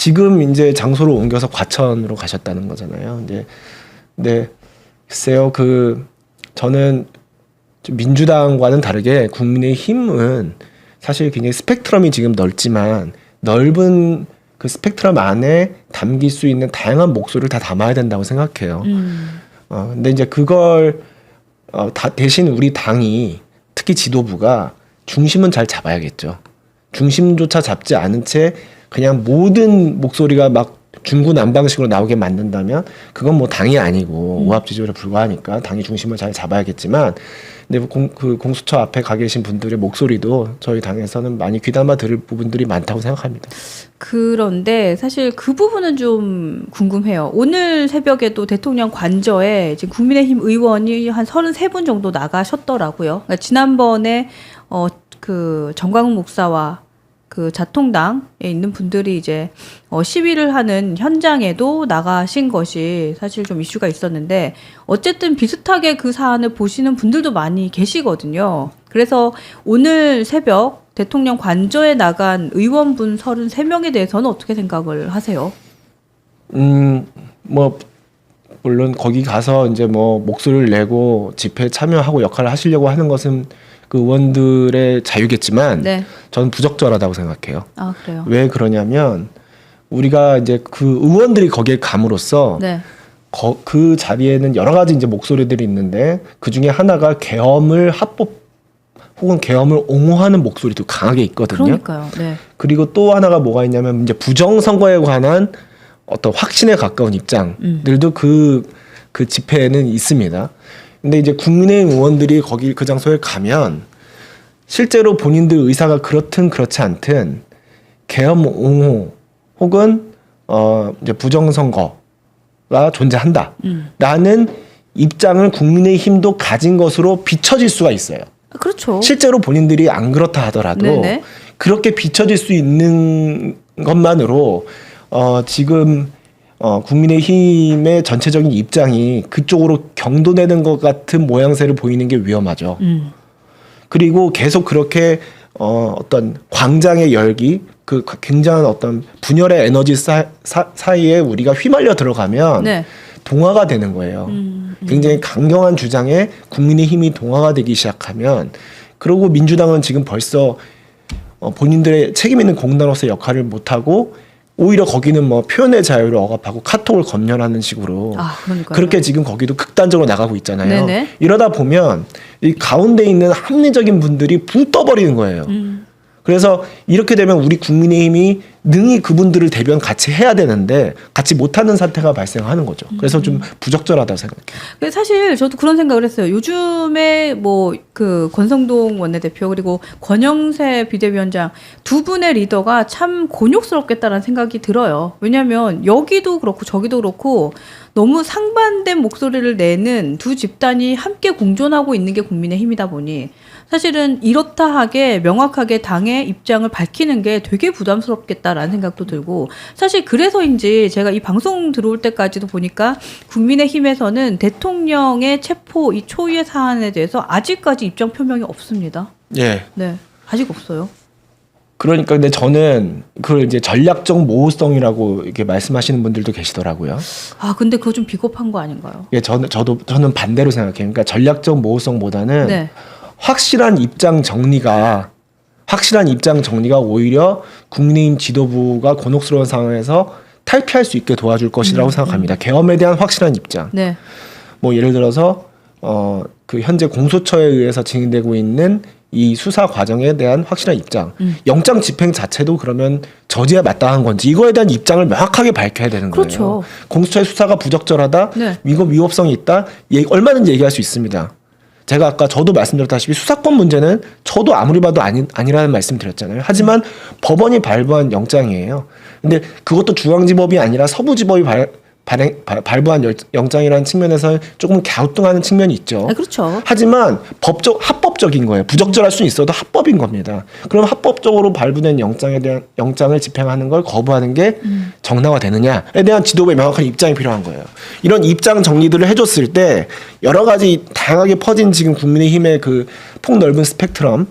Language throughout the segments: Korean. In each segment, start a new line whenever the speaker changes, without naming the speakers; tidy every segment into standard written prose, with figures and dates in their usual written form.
지금 이제 장소를 옮겨서 과천으로 가셨다는 거잖아요. 이제 네, 글쎄요, 저는 좀 민주당과는 다르게 국민의힘은 사실 굉장히 스펙트럼이 지금 넓지만 넓은 그 스펙트럼 안에 담길 수 있는 다양한 목소리를 다 담아야 된다고 생각해요. 근데 이제 그걸 대신 우리 당이 특히 지도부가 중심은 잘 잡아야겠죠. 중심조차 잡지 않은 채 그냥 모든 목소리가 막 중구난방식으로 나오게 만든다면 그건 뭐 당이 아니고 오합지졸에 불과하니까 당이 중심을 잘 잡아야겠지만 근데 공수처 앞에 가 계신 분들의 목소리도 저희 당에서는 많이 귀담아 들을 부분들이 많다고 생각합니다.
그런데 사실 그 부분은 좀 궁금해요. 오늘 새벽에도 대통령 관저에 지금 국민의힘 의원이 한 33분 정도 나가셨더라고요. 그러니까 지난번에 그 정광훈 목사와 그 자통당에 있는 분들이 이제 시위를 하는 현장에도 나가신 것이 사실 좀 이슈가 있었는데 어쨌든 비슷하게 그 사안을 보시는 분들도 많이 계시거든요. 그래서 오늘 새벽 대통령 관저에 나간 의원분 33명에 대해서는 어떻게 생각을 하세요?
뭐 물론 거기 가서 이제 뭐 목소리를 내고 집회에 참여하고 역할을 하시려고 하는 것은 그 의원들의 자유겠지만
네.
저는 부적절하다고 생각해요.
아, 그래요?
왜 그러냐면 우리가 이제 그 의원들이 거기에 감으로써
네.
그 자리에는 여러 가지 이제 목소리들이 있는데 그 중에 하나가 계엄을 합법 혹은 계엄을 옹호하는 목소리도 강하게 있거든요.
그러니까요. 네.
그리고 또 하나가 뭐가 있냐면 이제 부정선거에 관한 어떤 확신에 가까운 입장들도 그 집회에는 있습니다. 근데 이제 국민의힘 의원들이 거기 그 장소에 가면 실제로 본인들 의사가 그렇든 그렇지 않든 계엄 옹호 혹은 이제 부정선거가 존재한다라는 입장을 국민의힘도 가진 것으로 비춰질 수가 있어요.
그렇죠.
실제로 본인들이 안 그렇다 하더라도
네네.
그렇게 비춰질 수 있는 것만으로 지금 국민의힘의 전체적인 입장이 그쪽으로 경도되는 것 같은 모양새를 보이는 게 위험하죠. 그리고 계속 그렇게 어떤 광장의 열기, 그 굉장한 어떤 분열의 에너지 사이에 우리가 휘말려 들어가면
네.
동화가 되는 거예요. 굉장히 강경한 주장에 국민의힘이 동화가 되기 시작하면 그리고 민주당은 지금 벌써 본인들의 책임 있는 공당으로서의 역할을 못하고 오히려 거기는 뭐 표현의 자유를 억압하고 카톡을 검열하는 식으로 그렇게 지금 거기도 극단적으로 나가고 있잖아요.
네네.
이러다 보면 이 가운데 있는 합리적인 분들이 붕 떠버리는 거예요. 그래서 이렇게 되면 우리 국민의힘이 능히 그분들을 대변 같이 해야 되는데 같이 못하는 사태가 발생하는 거죠. 그래서 좀 부적절하다고 생각해요.
사실 저도 그런 생각을 했어요. 요즘에 뭐 그 권성동 원내대표 그리고 권영세 비대위원장 두 분의 리더가 참 곤욕스럽겠다라는 생각이 들어요. 왜냐하면 여기도 그렇고 저기도 그렇고 너무 상반된 목소리를 내는 두 집단이 함께 공존하고 있는 게 국민의힘이다 보니 사실은 이렇다 하게 명확하게 당의 입장을 밝히는 게 되게 부담스럽겠다라는 생각도 들고 사실 그래서인지 제가 이 방송 들어올 때까지도 보니까 국민의힘에서는 대통령의 체포 이 초유의 사안에 대해서 아직까지 입장 표명이 없습니다.
예.
네, 아직 없어요.
그러니까 근데 저는 그걸 이제 전략적 모호성이라고 이렇게 말씀하시는 분들도 계시더라고요.
아, 근데 그거 좀 비겁한 거 아닌가요?
예, 저는 반대로 생각해요. 그러니까 전략적 모호성보다는
네.
확실한 입장 정리가 오히려 국민의힘 지도부가 곤혹스러운 상황에서 탈피할 수 있게 도와줄 것이라고 생각합니다. 계엄에 대한 확실한 입장.
네.
뭐 예를 들어서 그 현재 공소처에 의해서 진행되고 있는 이 수사 과정에 대한 확실한 입장. 영장 집행 자체도 그러면 저지에 마땅한 건지 이거에 대한 입장을 명확하게 밝혀야 되는 거예요.
그렇죠.
공수처의 수사가 부적절하다.
네.
이거 위법성이 있다. 얼마든지 얘기할 수 있습니다. 제가 아까 저도 말씀드렸다시피 수사권 문제는 저도 아무리 봐도 아니라는 말씀 드렸잖아요. 하지만 법원이 발부한 영장이에요. 근데 그것도 중앙지법이 아니라 서부지법이 발부한 영장이라는 측면에서 조금 갸우뚱하는 측면이 있죠.
아, 그렇죠.
하지만 합법적인 거예요. 부적절할 수는 있어도 합법인 겁니다. 그럼 합법적으로 발부된 영장을 집행하는 걸 거부하는 게 정당화되느냐에 대한 지도부의 명확한 입장이 필요한 거예요. 이런 입장 정리들을 해줬을 때 여러 가지 다양하게 퍼진 지금 국민의힘의 그 폭넓은 스펙트럼에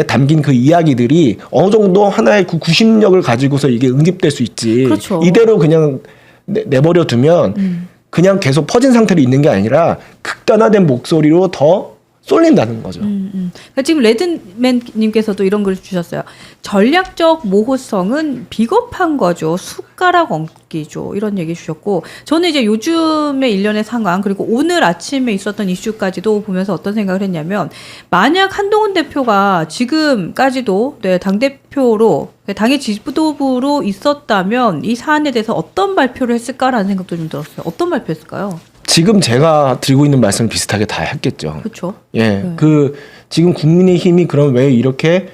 담긴 그 이야기들이 어느 정도 하나의 그 구심력을 가지고서 이게 응집될 수 있지.
그렇죠.
이대로 그냥 내버려 두면 그냥 계속 퍼진 상태로 있는 게 아니라 극단화된 목소리로 더 쏠린다는 거죠.
그러니까 지금 레드맨님께서도 이런 글을 주셨어요. 전략적 모호성은 비겁한 거죠. 숟가락 얹기죠. 이런 얘기 주셨고, 저는 이제 요즘의 일련의 상황 그리고 오늘 아침에 있었던 이슈까지도 보면서 어떤 생각을 했냐면, 만약 한동훈 대표가 지금까지도 당대표로 당의 지도부로 있었다면 이 사안에 대해서 어떤 발표를 했을까라는 생각도 좀 들었어요. 어떤 발표했을까요?
지금 제가 드리고 있는 말씀 비슷하게 다 했겠죠.
그렇죠.
예, 그 지금 국민의힘이 그럼 왜 이렇게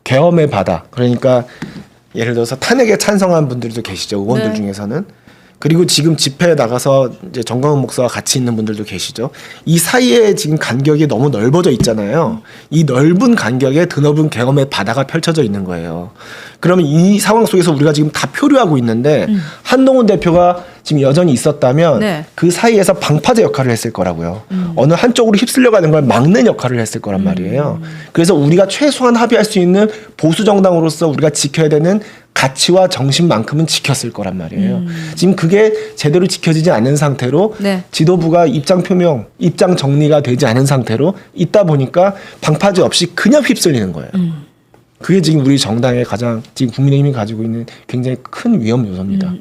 계엄의 바다, 그러니까 예를 들어서 탄핵에 찬성한 분들도 계시죠, 의원들 중에서는. 그리고 지금 집회에 나가서 이제 정광훈 목사와 같이 있는 분들도 계시죠. 이 사이에 지금 간격이 너무 넓어져 있잖아요. 이 넓은 간격에 드넓은 계엄의 바다가 펼쳐져 있는 거예요. 그러면 이 상황 속에서 우리가 지금 다 표류하고 있는데 한동훈 대표가 지금 여전히 있었다면 그 사이에서 방파제 역할을 했을 거라고요. 어느 한쪽으로 휩쓸려가는 걸 막는 역할을 했을 거란 말이에요. 그래서 우리가 최소한 합의할 수 있는 보수 정당으로서 우리가 지켜야 되는 가치와 정신만큼은 지켰을 거란 말이에요. 지금 그게 제대로 지켜지지 않은 상태로 지도부가 입장 표명, 입장 정리가 되지 않은 상태로 있다 보니까 방파제 없이 그냥 휩쓸리는 거예요. 그게 지금 우리 정당의 가장 지금 국민의힘이 가지고 있는 굉장히 큰 위험 요소입니다.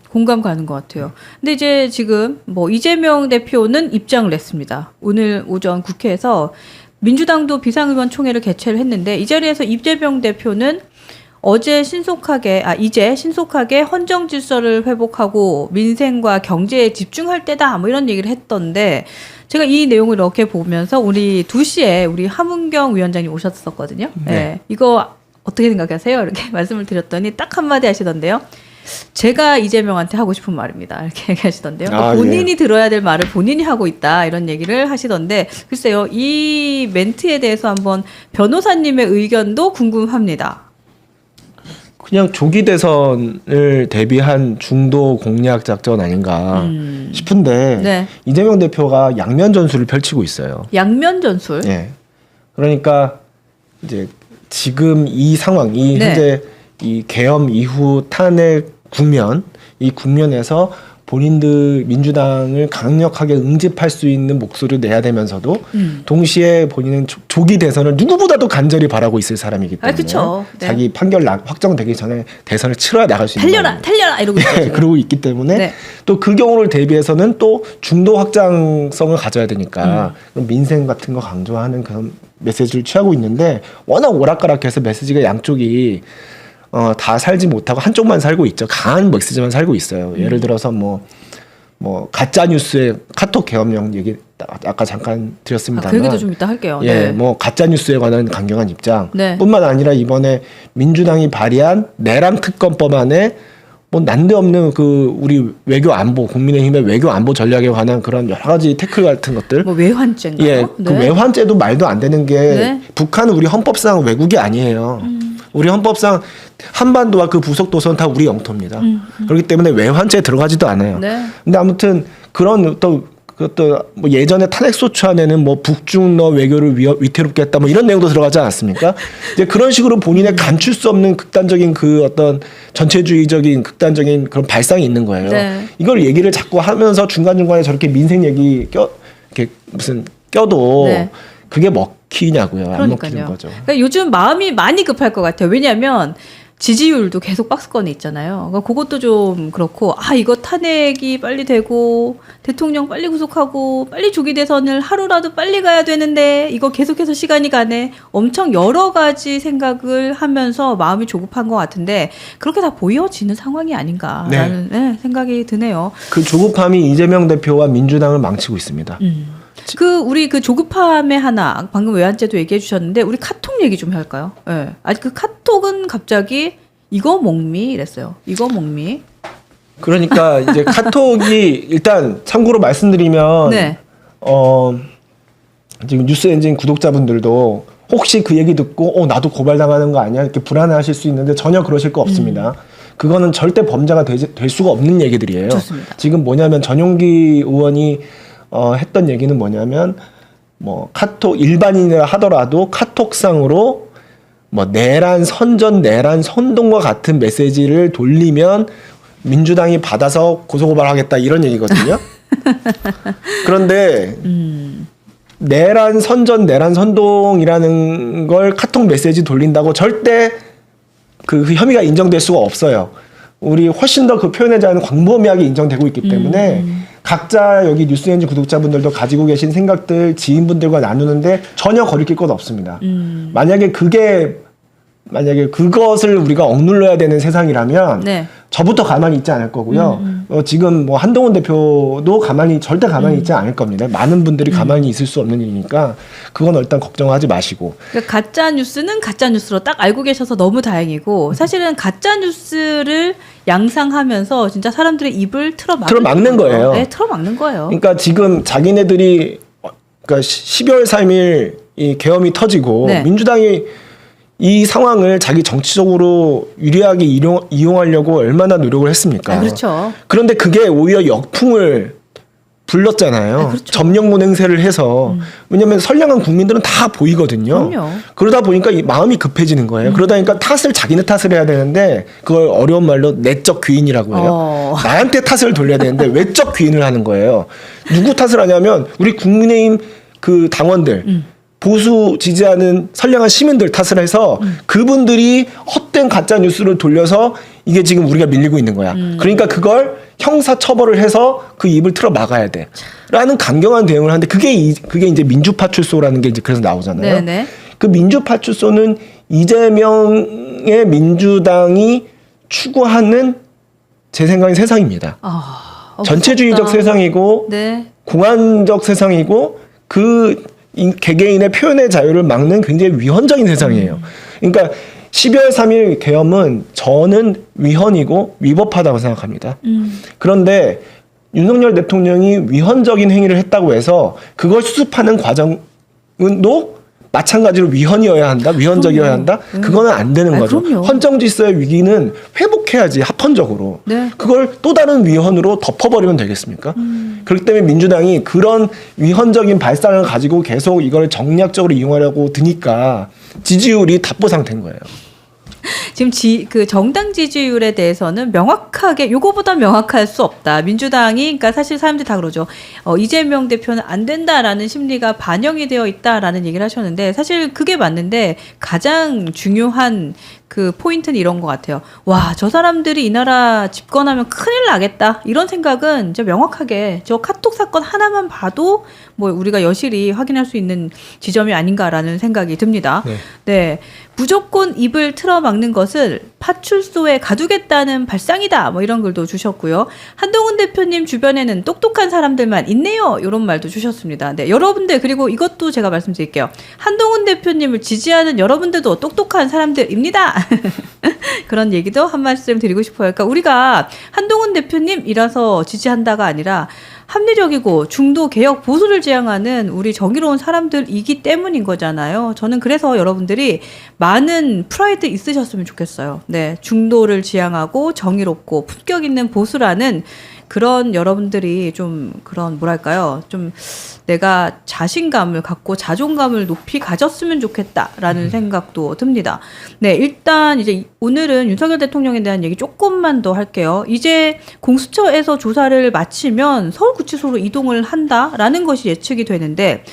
공감 가는 것 같아요. 근데 이제 지금 뭐 이재명 대표는 입장을 냈습니다. 오늘 오전 국회에서 민주당도 비상의원 총회를 개최를 했는데, 이 자리에서 이재명 대표는 이제 신속하게 헌정 질서를 회복하고 민생과 경제에 집중할 때다, 뭐 이런 얘기를 했던데, 제가 이 내용을 이렇게 보면서 우리 2시에 우리 함은경 위원장님 오셨었거든요. 네. 이거 어떻게 생각하세요? 이렇게 말씀을 드렸더니 딱 한마디 하시던데요. 제가 이재명한테 하고 싶은 말입니다. 이렇게 얘기하시던데요. 본인이 들어야 될 말을 본인이 하고 있다, 이런 얘기를 하시던데, 글쎄요, 이 멘트에 대해서 한번 변호사님의 의견도 궁금합니다.
그냥 조기 대선을 대비한 중도 공략 작전 아닌가 싶은데 이재명 대표가 양면 전술을 펼치고 있어요.
양면 전술?
예. 그러니까 이제 지금 이 상황, 이 현재 이 계엄 이후 탄핵 국면, 이 국면에서 본인들 민주당을 강력하게 응집할 수 있는 목소리를 내야 되면서도 동시에 본인은 조기 대선을 누구보다도 간절히 바라고 있을 사람이기 때문에 자기 판결 확정되기 전에 대선을 치러야 나갈 수 있는
달려라 이러고 있죠.
그러고 있기 때문에 또 그 경우를 대비해서는 또 중도 확장성을 가져야 되니까 민생 같은 거 강조하는 그런 메시지를 취하고 있는데, 워낙 오락가락해서 메시지가 양쪽이 다 살지 못하고 한쪽만 살고 있죠. 강한 메시지만 살고 있어요. 예를 들어서 뭐 가짜 뉴스의 카톡 계엄령 얘기 아까 잠깐 드렸습니다만,
그 얘기도 좀 이따 할게요.
뭐 가짜 뉴스에 관한 강경한 입장 뿐만 아니라 이번에 민주당이 발의한 내란 특검법 안에 뭐 난데없는 그 우리 외교 안보, 국민의힘의 외교 안보 전략에 관한 그런 여러 가지 태클 같은 것들.
뭐 외환죄인가요?
그 외환죄도 말도 안 되는 게 북한은 우리 헌법상 외국이 아니에요. 우리 헌법상 한반도와 그 부속 도서는 다 우리 영토입니다. 그렇기 때문에 외환죄에 들어가지도 않아요. 근데 아무튼 그런 그것도 뭐 예전에 탄핵소추안에는 뭐 북중러 외교를 위태롭게 했다, 뭐 이런 내용도 들어가지 않았습니까? 이제 그런 식으로 본인의 감출 수 없는 극단적인 그 어떤 전체주의적인 극단적인 그런 발상이 있는 거예요. 이걸 얘기를 자꾸 하면서 중간중간에 저렇게 민생 얘기 이렇게 무슨 껴도 그게 먹히냐고요. 안 먹히는 거죠.
그러니까 요즘 마음이 많이 급할 것 같아요. 왜냐하면 지지율도 계속 박스권에 있잖아요. 그러니까 그것도 좀 그렇고, 이거 탄핵이 빨리 되고 대통령 빨리 구속하고 빨리 조기 대선을 하루라도 빨리 가야 되는데 이거 계속해서 시간이 가네. 엄청 여러 가지 생각을 하면서 마음이 조급한 것 같은데, 그렇게 다 보여지는 상황이 아닌가라는 생각이 드네요.
그 조급함이 이재명 대표와 민주당을 망치고 있습니다.
우리 그 조급함의 하나, 방금 외환죄도 얘기해 주셨는데, 우리 카톡 얘기 좀 할까요? 아직 그 카톡은 갑자기 이거 목미 이랬어요. 이거 목미.
그러니까 이제 카톡이 일단 참고로 말씀드리면 지금 뉴스엔진 구독자분들도 혹시 그 얘기 듣고 나도 고발당하는 거 아니야 이렇게 불안해하실 수 있는데 전혀 그러실 거 없습니다. 그거는 절대 범죄가 될 수가 없는 얘기들이에요.
좋습니다.
지금 뭐냐면 전용기 의원이 했던 얘기는 뭐냐면 뭐 카톡 일반인이라 하더라도 카톡상으로 뭐 내란 선전, 내란 선동과 같은 메시지를 돌리면 민주당이 받아서 고소고발하겠다 이런 얘기거든요. 그런데 내란 선전, 내란 선동이라는 걸 카톡 메시지 돌린다고 절대 그 혐의가 인정될 수가 없어요. 우리 훨씬 더 그 표현의 자유는 광범위하게 인정되고 있기 때문에 각자 여기 뉴스엔진 구독자분들도 가지고 계신 생각들 지인분들과 나누는데 전혀 거리낄 것 없습니다. 만약에 그것을 우리가 억눌러야 되는 세상이라면
네.
저부터 가만히 있지 않을 거고요. 지금 뭐 한동훈 대표도 절대 가만히 있지 않을 겁니다. 많은 분들이 가만히 있을 수 없는 일이니까 그건 일단 걱정하지 마시고.
그러니까 가짜 뉴스는 가짜 뉴스로 딱 알고 계셔서 너무 다행이고 사실은 가짜 뉴스를 양상하면서 진짜 사람들의 입을
틀어막는 거예요.
네, 틀어막는 거예요.
그러니까 지금 자기네들이 그러니까 12월 3일 이 계엄이 터지고
네.
민주당이 이 상황을 자기 정치적으로 유리하게 이용하려고 얼마나 노력을 했습니까?
그렇죠.
그런데 그게 오히려 역풍을 불렀잖아요.
그렇죠.
점령문 행세를 해서. 왜냐하면 선량한 국민들은 다 보이거든요.
그럼요.
그러다 보니까 이 마음이 급해지는 거예요. 그러다 보니까 자기네 탓을 해야 되는데 그걸 어려운 말로 내적 귀인이라고 해요. 나한테 탓을 돌려야 되는데 외적 귀인을 하는 거예요. 누구 탓을 하냐면 우리 국민의힘 그 당원들 보수 지지하는 선량한 시민들 탓을 해서 그분들이 헛된 가짜 뉴스를 돌려서 이게 지금 우리가 밀리고 있는 거야. 그러니까 그걸 형사 처벌을 해서 그 입을 틀어 막아야 돼. 라는 강경한 대응을 하는데 그게 이제 민주파출소라는 게 이제 그래서 나오잖아요.
네네.
그 민주파출소는 이재명의 민주당이 추구하는 제 생각엔 세상입니다. 전체주의적 세상이고
네.
공안적 세상이고 개개인의 표현의 자유를 막는 굉장히 위헌적인 세상이에요. 그러니까 12월 3일 계엄은 저는 위헌이고 위법하다고 생각합니다. 그런데 윤석열 대통령이 위헌적인 행위를 했다고 해서 그걸 수습하는 과정도 마찬가지로 위헌이어야 한다, 위헌적이어야 한다. 그거는 안 되는 거죠.
그럼요.
헌정 질서의 위기는 회복해야지 합헌적으로.
네.
그걸 또 다른 위헌으로 덮어버리면 되겠습니까? 그렇기 때문에 민주당이 그런 위헌적인 발상을 가지고 계속 이걸 정략적으로 이용하려고 드니까 지지율이 답보 상태인 거예요.
지금 그 정당 지지율에 대해서는 명확하게 요거보다 명확할 수 없다. 민주당이 그러니까 사실 사람들이 다 그러죠. 이재명 대표는 안 된다라는 심리가 반영이 되어 있다라는 얘기를 하셨는데 사실 그게 맞는데 가장 중요한 그 포인트는 이런 것 같아요. 와, 저 사람들이 이 나라 집권하면 큰일 나겠다. 이런 생각은 진짜 명확하게 저 카톡 사건 하나만 봐도 뭐 우리가 여실히 확인할 수 있는 지점이 아닌가라는 생각이 듭니다. 네. 무조건 입을 틀어막는 것을 파출소에 가두겠다는 발상이다. 뭐 이런 글도 주셨고요. 한동훈 대표님 주변에는 똑똑한 사람들만 있네요. 이런 말도 주셨습니다. 네, 여러분들 그리고 이것도 제가 말씀드릴게요. 한동훈 대표님을 지지하는 여러분들도 똑똑한 사람들입니다. 그런 얘기도 한 말씀 드리고 싶어요. 그러니까 우리가 한동훈 대표님이라서 지지한다가 아니라 합리적이고 중도 개혁 보수를 지향하는 우리 정의로운 사람들이기 때문인 거잖아요. 저는 그래서 여러분들이 많은 프라이드 있으셨으면 좋겠어요. 네, 중도를 지향하고 정의롭고 품격 있는 보수라는 그런 여러분들이 좀 그런 뭐랄까요? 좀 내가 자신감을 갖고 자존감을 높이 가졌으면 좋겠다라는 생각도 듭니다. 네, 일단 이제 오늘은 윤석열 대통령에 대한 얘기 조금만 더 할게요. 이제 공수처에서 조사를 마치면 서울구치소로 이동을 한다라는 것이 예측이 되는데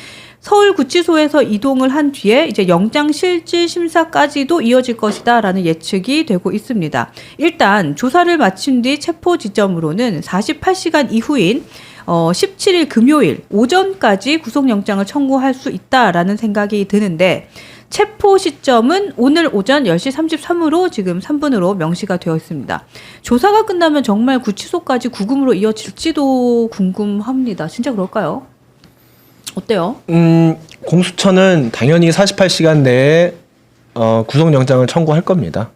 서울구치소에서 이동을 한 뒤에 이제 영장실질심사까지도 이어질 것이다라는 예측이 되고 있습니다. 일단 조사를 마친 뒤 체포 지점으로는 48시간 이후인 17일 금요일 오전까지 구속영장을 청구할 수 있다라는 생각이 드는데 체포 시점은 오늘 오전 10시 33분으로 지금 3분으로 명시가 되어 있습니다. 조사가 끝나면 정말 구치소까지 구금으로 이어질지도 궁금합니다. 진짜 그럴까요? 어때요?
공수처는 당연히 48시간 내에 구속영장을 청구할 겁니다.